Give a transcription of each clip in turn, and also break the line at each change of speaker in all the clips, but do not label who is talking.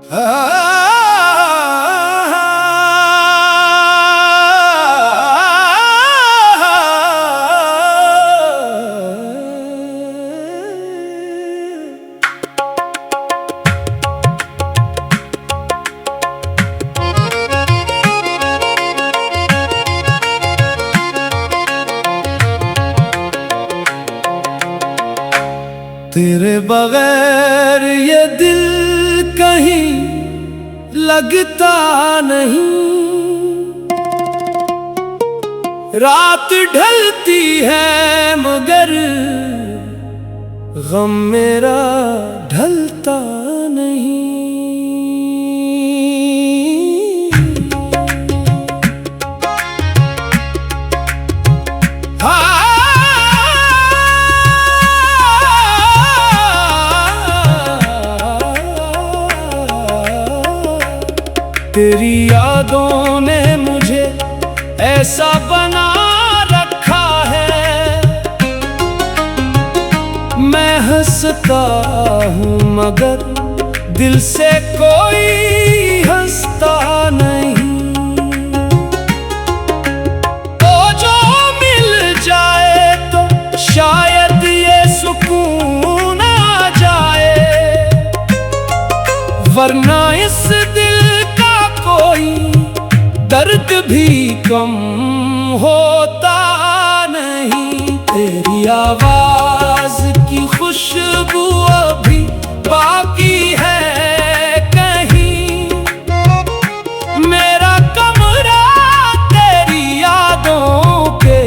तेरे बगैर ये दिल कहीं लगता नहीं। रात ढलती है मगर गम मेरा ढलता नहीं। तेरी यादों ने मुझे ऐसा बना रखा है। मैं हंसता हूँ मगर दिल से कोई हंसता नहीं। तो जो मिल जाए तो शायद ये सुकून आ जाए, वरना इस दिल कोई दर्द भी कम होता नहीं। तेरी आवाज की खुशबू अभी बाकी है कहीं। मेरा कमरा तेरी यादों के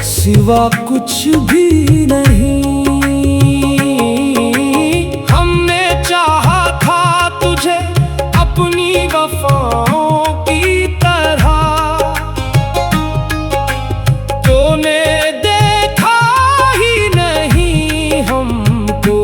सिवा कुछ भी नहीं। हमने चाहा था तुझे अपनी वफाओं की तरह, तूने देखा ही नहीं हमको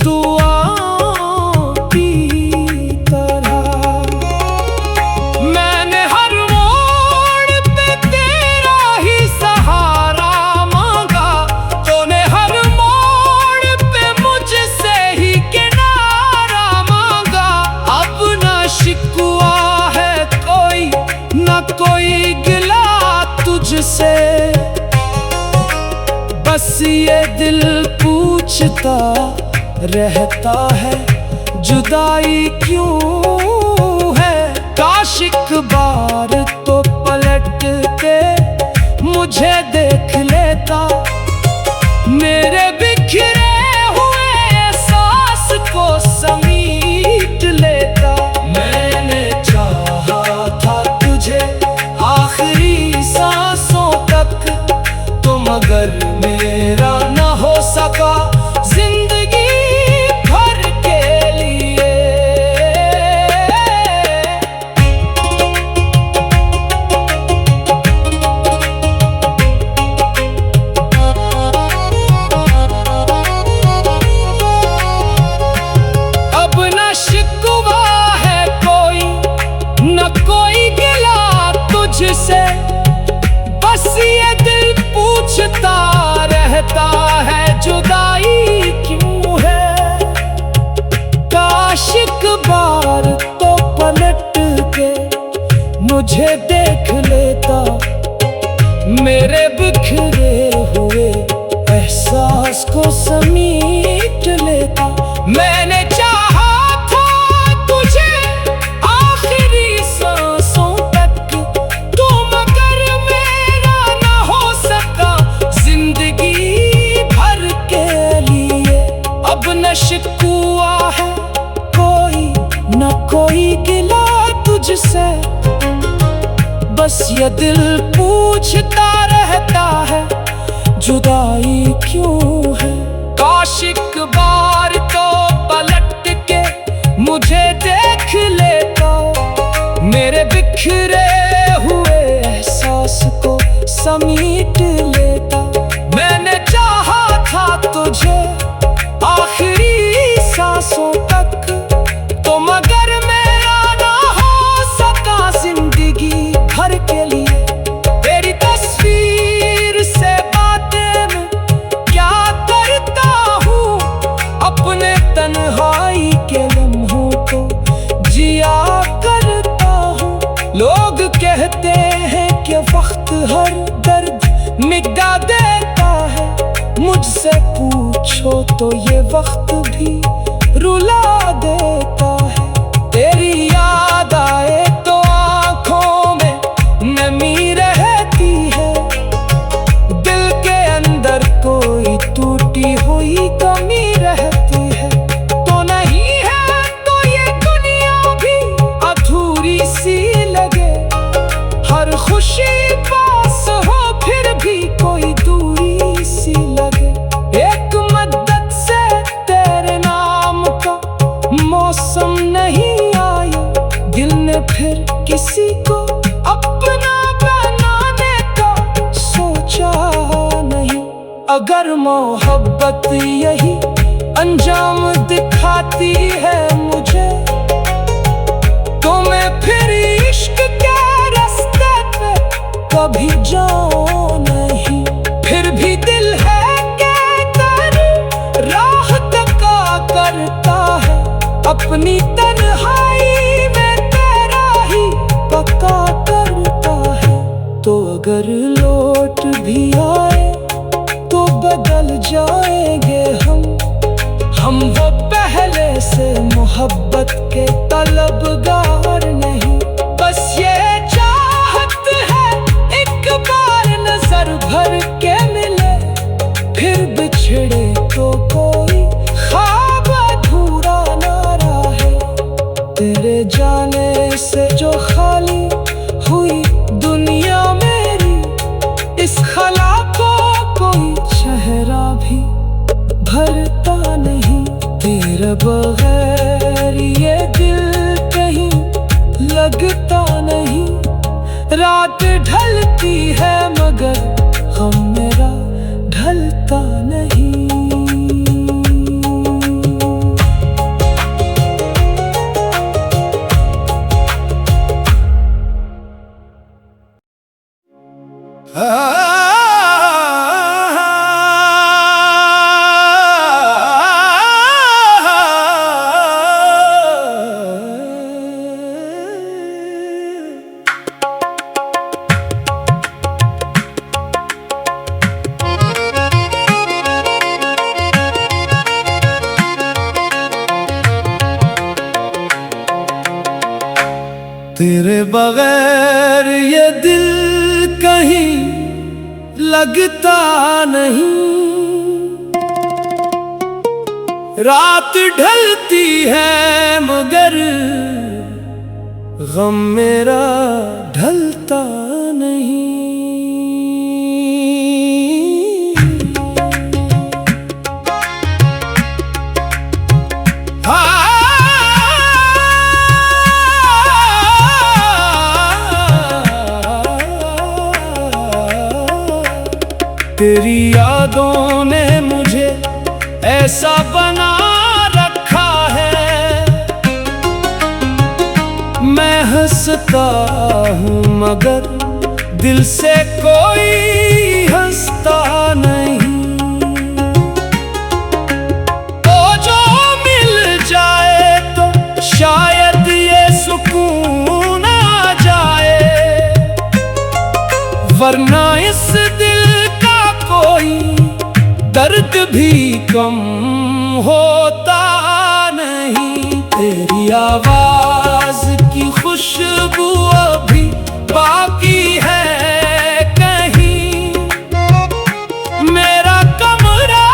दुआओं की तरह। मैंने हर मोड़ पे तेरा ही सहारा मांगा, तूने हर मोड़ पे मुझसे ही किनारा मांगा। अब ना शिकवा है कोई, ना कोई गिला तुझसे, बस ये दिल पूछता रहता है जुदाई क्यों है। काश एक बार तो पलट के मुझे देख लेता, मेरे बिखरे हुए एहसास को समेट लेता। मैंने चाहा था तुझे आखिरी सांसों तक, तो मगर मेरा न हो सका जिंदगी भर के लिए। अब न शिकवा है कोई, न कोई गिला तुझसे, बस ये दिल पूछता रहता है जुदाई क्यों है। काश एक बार तो पलट के मुझे देख लेता, मेरे बिखरे हुए एहसास को समेट लेता। मैंने चाहा था तुझे आखिरी सांसों तक, तो मगर मेरा न हो सका जिंदगी भर के लिए। अब न शिकवा है कोई, न कोई गिला तुझसे, बस ये दिल पूछता रहता है जुदाई क्यों है। काश एक बार तो पलट के मुझे देख लेता, मेरे बिखरे हुए एहसास को समेट लेता। मैंने चाहा था तुझे आखिरी सांसों तक, तो मगर मेरा ना हो सका जिंदगी भर के लिए। तेरी तस्वीर से बातें मैं क्या करता हूँ, अपने तन्हाई के लम्हों को हर दर्द मिटा देता है। मुझसे पूछो तो ये वक्त भी रुला देता है। तेरी याद आए तो आंखों में नमी रहती है। दिल के अंदर कोई टूटी हुई कमी रहती है। तो नहीं है तो ये दुनिया भी अधूरी सी लगे। हर खुशी पास हो फिर भी कोई दूरी सी लगे। एक मद्दत से तेरे नाम का मौसम नहीं आया। दिल ने फिर किसी को अपना बनाने का सोचा नहीं। अगर मोहब्बत यही अंजाम दिखाती है मुझे, तो मैं फिर इश्क के रास्ते पे कभी जाऊं नहीं। फिर भी दिल है राह तका करता है। अपनी तन्हाई में तेरा ही पक्का करता है। तो अगर लौट भी आए तो बदल जाएंगे हम वो पहले से मोहब्बत के तलबगार नहीं। बस ये चाहत है एक बार नजर भर के मिले। फिर बिछड़े तो कोई ख्वाब अधूरा ना रहे। तेरे जाने से जो खाली हुई दुनिया मेरी, इस खला को कोई चेहरा भी भरता नहीं। तेरे बगैर ये दिल कहीं लगता नहीं। रात ढलती है मगर गम मेरा ढलता नहीं। तेरे बगैर ये दिल कहीं लगता नहीं। रात ढलती है मगर गम मेरा ढलता नहीं। तेरी यादों ने मुझे ऐसा बना रखा है। मैं हंसता हूँ मगर दिल से कोई हंसता नहीं। तो जो मिल जाए तो शायद ये सुकून आ जाए, वरना इस दिल कोई दर्द भी कम होता नहीं। तेरी आवाज की खुशबू अभी बाकी है कहीं। मेरा कमरा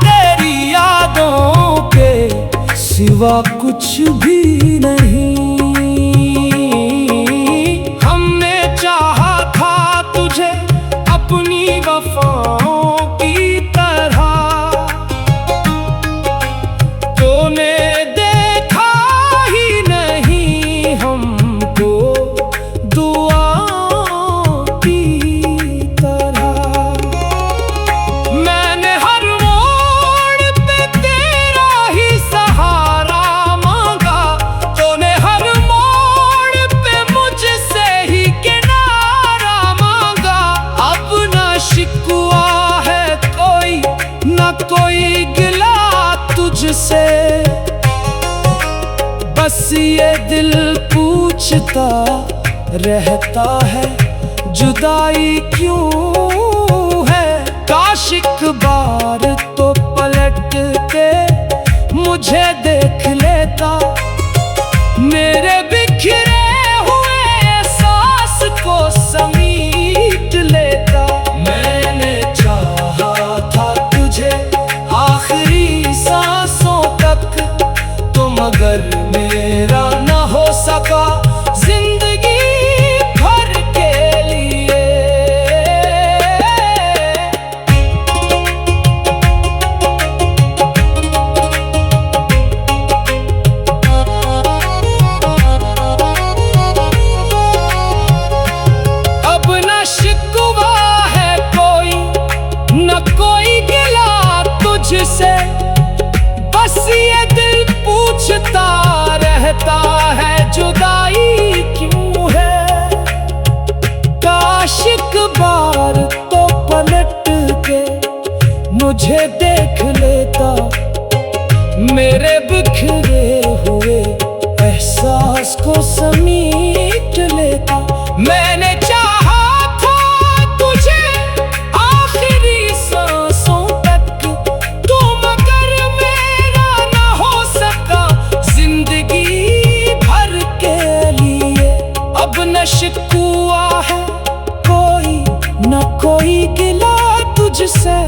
तेरी यादों के सिवा कुछ भी नहीं। हमने चाहा था तुझे अपनी वफाओं की तरह, तूने देखा ही नहीं हमको दुआओं की तरह। मैंने हर मोड़ पे तेरा ही सहारा मांगा, तूने हर मोड़ पे मुझसे ही किनारा मांगा। अब ना शिकवा है कोई ना कोई गिला तुझसे, बस ये दिल पूछता रहता है जुदाई क्यों है। काश एक बार तो पलट के मुझे देख लेता, मेरे बिखरे हुए एहसास को समीट लेता। मैंने चाहा था तुझे आखिरी सांसों तक, तो मगर मेरा न हो सका जिंदगी भर के लिए। अब न शिकवा है कोई, न कोई गिला तुझसे, बस ये दिल पूछता रहता है जुदाई क्यों है। काश एक बार तो पलट के मुझे देख लेता, मेरे बिखरे हुए एहसास को समीट लेता। मैंने चाहा था तुझे आखिरी सांसों तक, तो मगर मेरा न हो सका जिंदगी भर के लिए। अब न शिकवा है कोई, न कोई गिला तुझसे,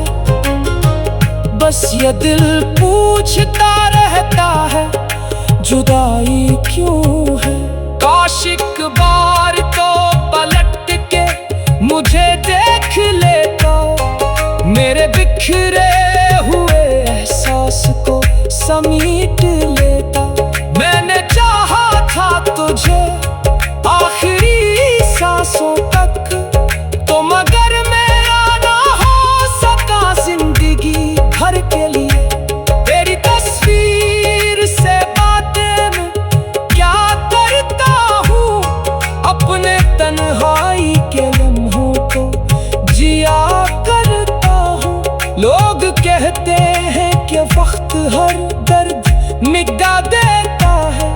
बस ये दिल पूछता रहता है जुदाई क्यों है। काश एक बार तो पलट के मुझे देख लेता, मेरे बिखरे हुए एहसास को समीट लेता। मैंने चाहा था तुझे आखिरी सांसों तक, तो मगर मेरा ना हो सका जिंदगी भर के लिए। तेरी तस्वीर से बातें मैं क्या करता हूँ, अपने तन्हाई के लम्हों को जिया करता हूँ। लोग कहते हैं कि वक्त हर दर्द मिटा देता है,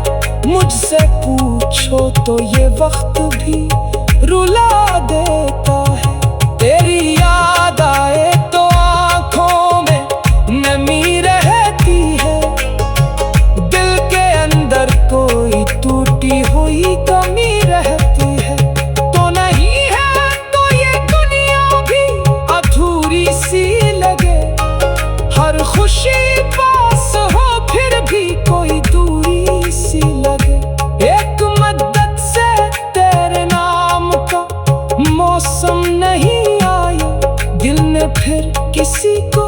मुझसे पूछो तो ये वक्त भी रुला देता है। तेरी याद आए तो आंखों में नमी रहती है, दिल के अंदर कोई टूटी हुई कमी रहती है। तो नहीं है तो ये दुनिया भी अधूरी सी लगे, हर खुशी पास हो फिर भी कोई दूरी सी लगे। एक मद्दत से तेरे नाम का मौसम नहीं आया, दिल ने फिर किसी को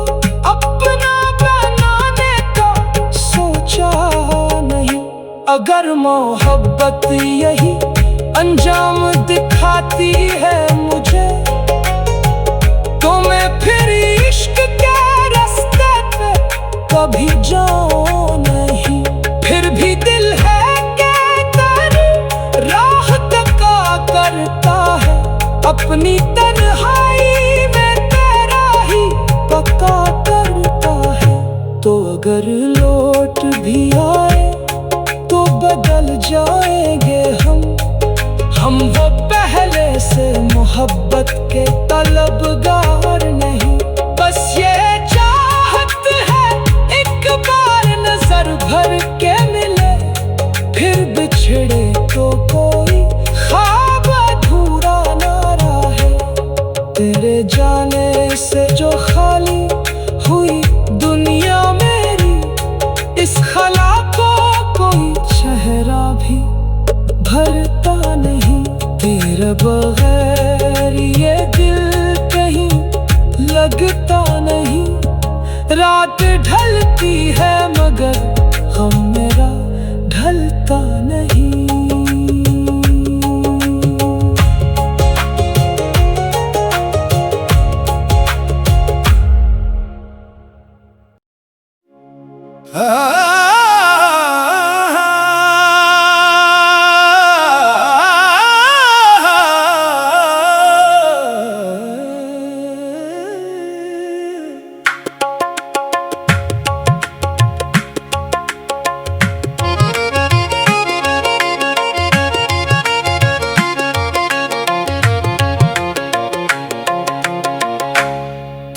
अपना बनाने का सोचा नहीं। अगर मोहब्बत यही अंजाम दिखाती है मुझे, तो मैं फिर इश्क के रास्ते पे कभी जाऊं नहीं। फिर भी दिल है कहकर राह तका करता है, अपनी तन्हाई में तेरा ही पक्का करता है। तो अगर लौट भी आए तो बदल जाएंगे हम वो पहले से मोहब्बत के तलबगार नहीं। बस ये चाहत है एक बार नजर भर के मिले, फिर बिछड़े तो कोई ख्वाब अधूरा ना रहे। तेरे जाने से जो खाली हुई दुनिया मेरी, इस खला को कोई चेहरा भी भरता नहीं। तेरे बगैर ये दिल कहीं लगता नहीं। रात ढलती है मगर गम मेरा ढलता नहीं।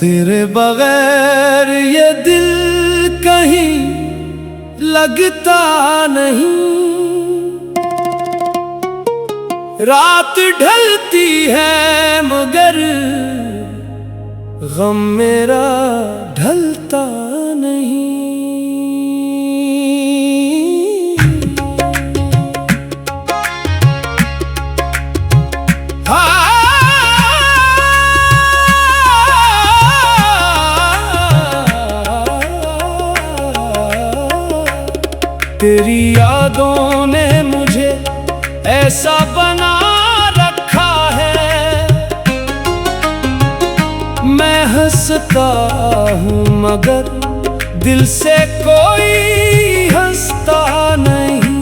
तेरे बगैर ये दिल कहीं लगता नहीं। रात ढलती है मगर गम मेरा ढलता नहीं। तेरी यादों ने मुझे ऐसा बना रखा है, मैं हंसता हूँ मगर दिल से कोई हंसता नहीं।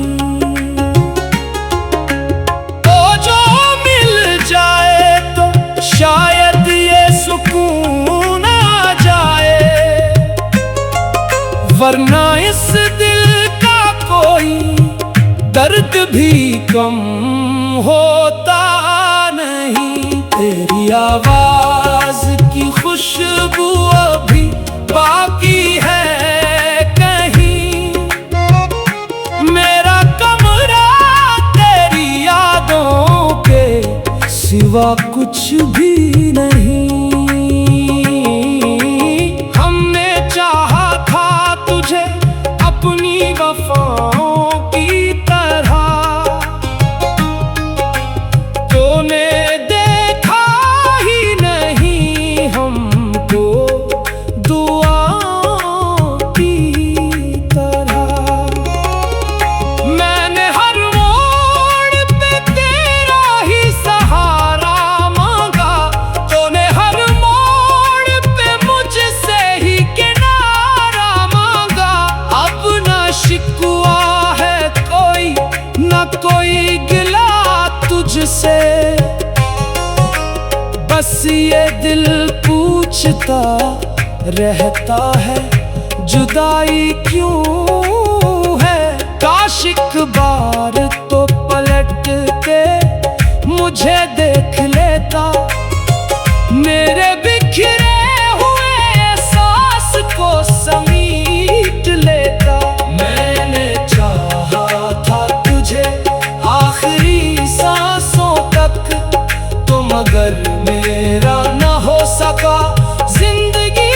तो जो मिल जाए तो शायद ये सुकून आ जाए, वरना इस दिल कोई दर्द भी कम होता नहीं। तेरी आवाज की खुशबू अभी बाकी है कहीं, मेरा कमरा तेरी यादों के सिवा कुछ भी नहीं। हमने चाहा था तुझे अपनी वफाओं की तरह, तूने देखा ही नहीं हमको दुआओं की तरह। मैंने हर मोड़ पे तेरा ही सहारा मांगा, तूने हर मोड़ पे मुझसे ही किनारा मांगा। अब ना शिकवा है कोई, ना कोई गिला तुझसे, बस ये दिल पूछता रहता है जुदाई क्यों है। काश एक बार तो पलट के मुझे देख लेता, मेरे बिखरे हुए एहसास को समीट लेता। मैंने चाहा था तुझे आखिरी सांसों तक, तो मगर मेरा न हो सका जिंदगी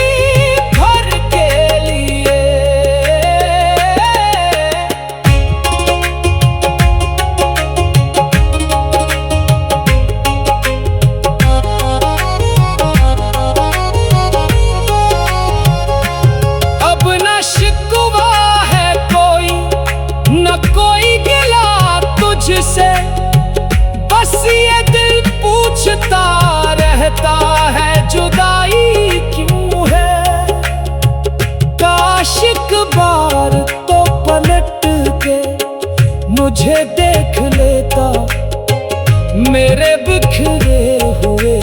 भर के लिए। अब न शिकवा है कोई, न कोई गिला तुझसे, बस ये दिल पूछता रहता है जुदाई क्यों है। काश एक बार तो पलट के मुझे देख लेता, मेरे बिखरे हुए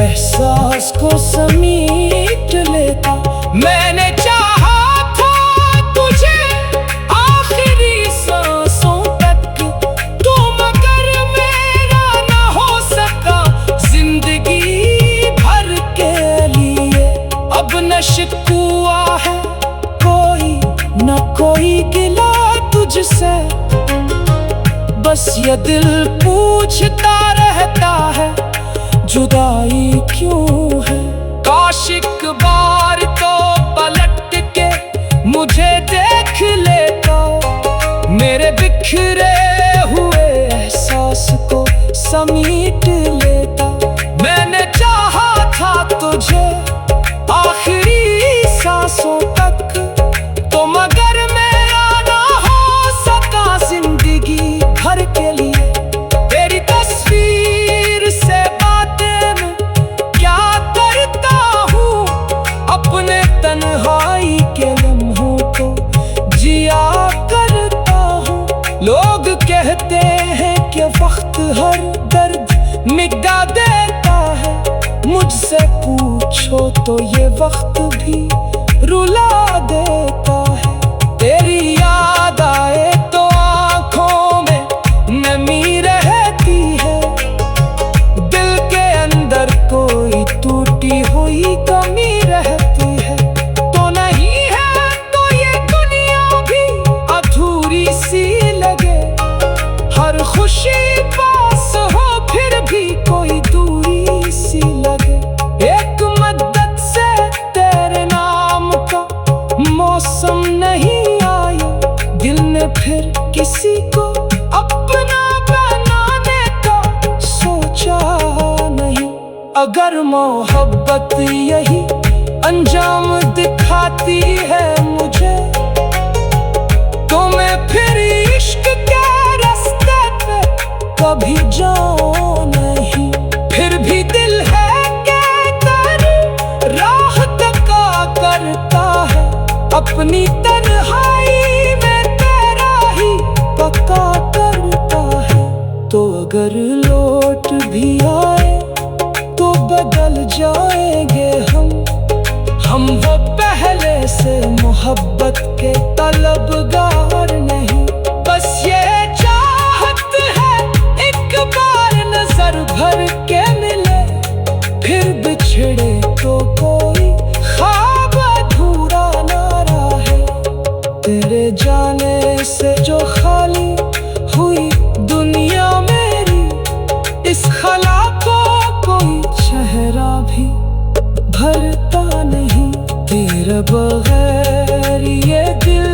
एहसास को समीट लेता। मैंने चाहा था तुझे आखिरी सांसों तक, तो मगर मेरा न हो सका जिंदगी भर के लिए। अब न शिकवा है कोई, न कोई गिला तुझसे, बस ये दिल पूछता रहता है जुदाई क्यों है। काश एक बार तो पलट के मुझे देख लेता, मेरे बिखरे हुए एहसास को समीट लेता। मैंने चाहा था तुझे आखिरी सांसों तक, तो मगर मेरा ना हो सका जिंदगी भर के लिए। तेरी तस्वीर से बातें मैं क्या करता हूँ, अपने तन्हाई के लम्हों को जिया करता हूँ। लोग कहते हैं कि वक्त हर दर्द मिटा देता है, मुझसे पूछो तो ये वक्त भी रुला देता है। तेरी याद आए तो आंखों में नमी रहती है, दिल के अंदर कोई टूटी हुई कमी फिर किसी को अपना बनाने का सोचा नहीं। अगर मोहब्बत यही अंजाम दिखाती है मुझे, तो मैं फिर इश्क के रास्ते पे कभी जाऊं नहीं। फिर भी दिल है राह तका करता है, अपनी तन्हाई में तेरा ही पक्का करता है। तो अगर लौट भी आए तो बदल जाएंगे हम वो पहले से मोहब्बत के तलबगार नहीं। बस ये चाहत है एक बार नजर भर के मिले, फिर बिछड़े तो कोई ख्वाब अधूरा ना रहे। तेरे जाने से जो खाली हुई दुनिया मेरी, इस खला को कोई चेहरा भी भरता नहीं। तेरे बगैर ये दिल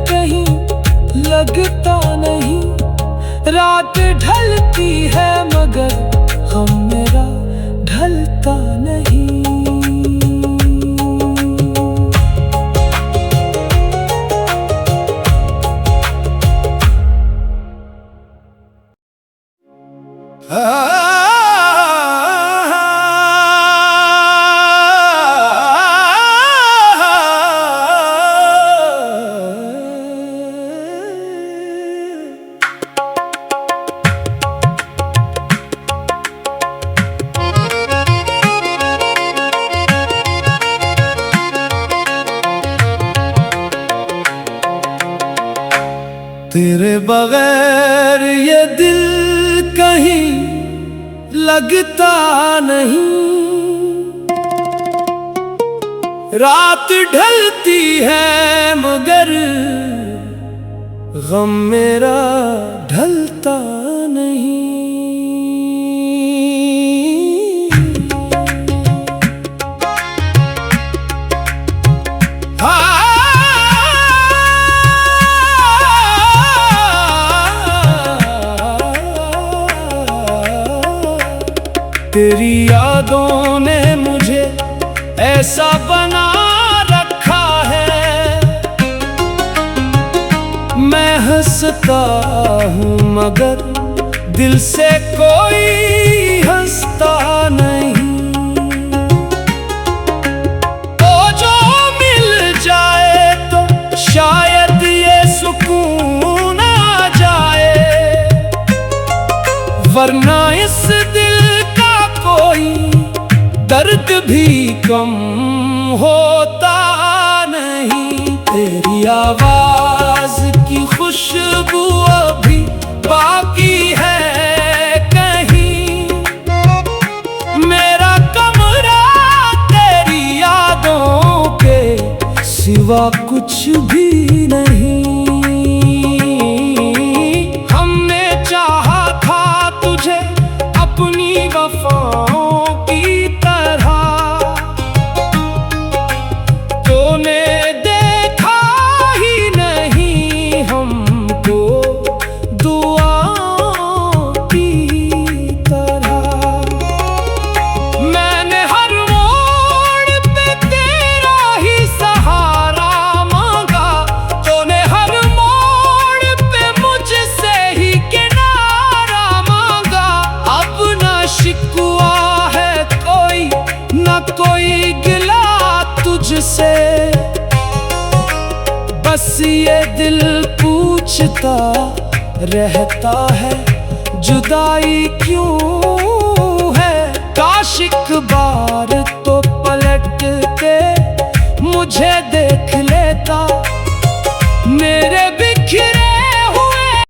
कहीं लगता नहीं। रात ढलती है मगर गम मेरा ढलता नहीं। तेरे बगैर ये दिल कहीं लगता नहीं। रात ढलती है मगर गम मेरा ढलता नहीं। तेरी यादों ने मुझे ऐसा बना रखा है, मैं हंसता हूँ मगर दिल से कोई हंसता नहीं। तो जो मिल जाए तो शायद ये सुकून आ जाए, वरना इस दिल कोई दर्द भी कम होता नहीं। तेरी आवाज की खुशबू अभी बाकी है कहीं, मेरा कमरा तेरी यादों के सिवा कुछ भी नहीं। हमने चाहा था तुझे अपनी वफाओं की तरह, तूने देखा ही नहीं हमको दुआओं की तरह। मैंने हर मोड़ पे तेरा ही सहारा मांगा, तूने हर मोड़ पे मुझसे ही किनारा मांगा। अब ना शिकवा है कोई, ना कोई गिला तुझसे, बस ये दिल पूछता रहता है जुदाई क्यों है। काश एक बार तो पलट के मुझे देख लेता, मेरे बिखरे